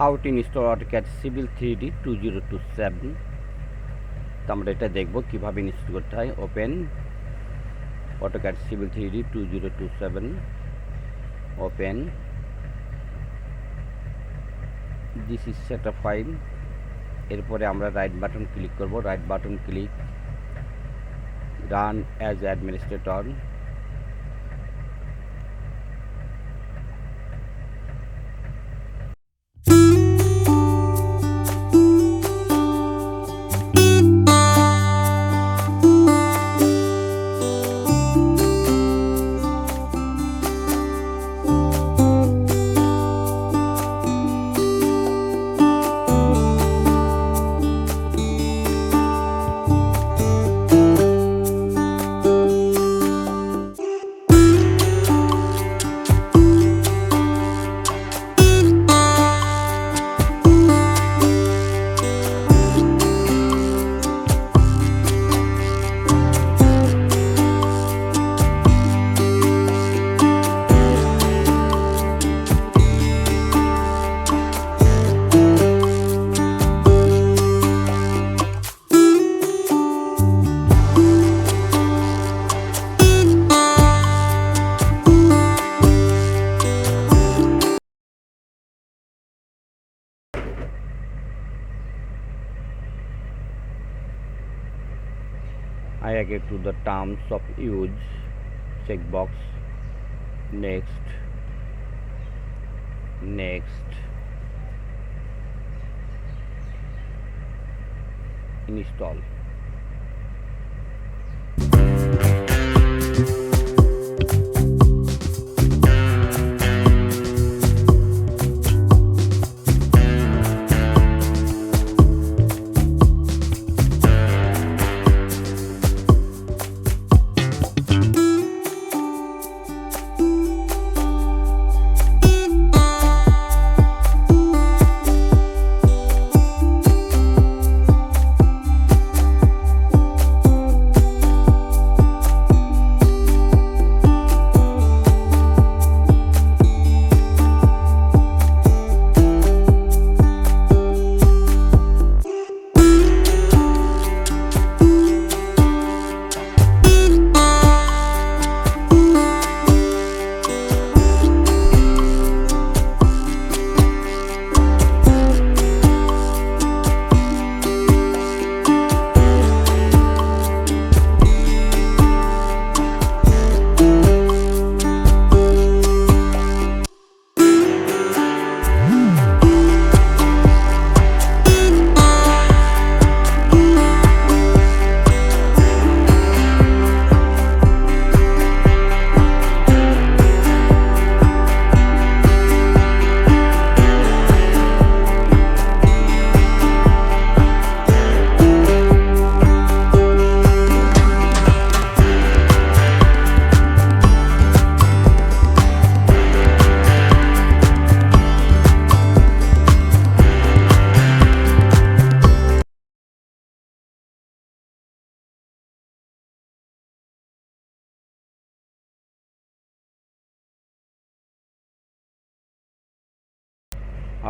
How to install AutoCAD Civil 3D 2027। তো আমরা এটা দেখব কিভাবে ইনস্টল করতে হয়। Open AutoCAD Civil 3D 2027, open, this is setup file. এরপরে আমরা রাইট বাটন ক্লিক করব, right button click, run as administrator. I agree to the terms of use, checkbox, next, install।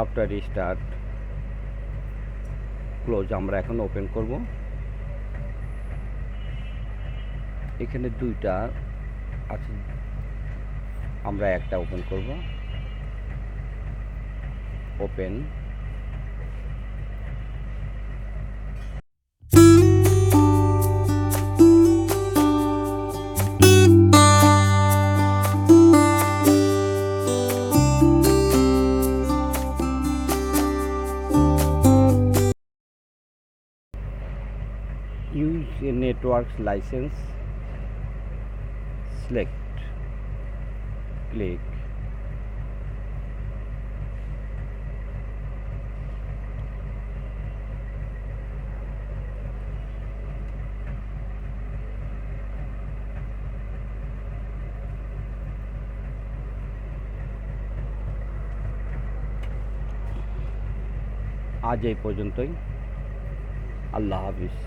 After restart close আমরা এখন open করব। এখানে দুইটা আছে, আমরা একটা ওপেন করব। Open, use a network license, select, click, আজ এই পর্যন্তই। আল্লাহ হাফিজ।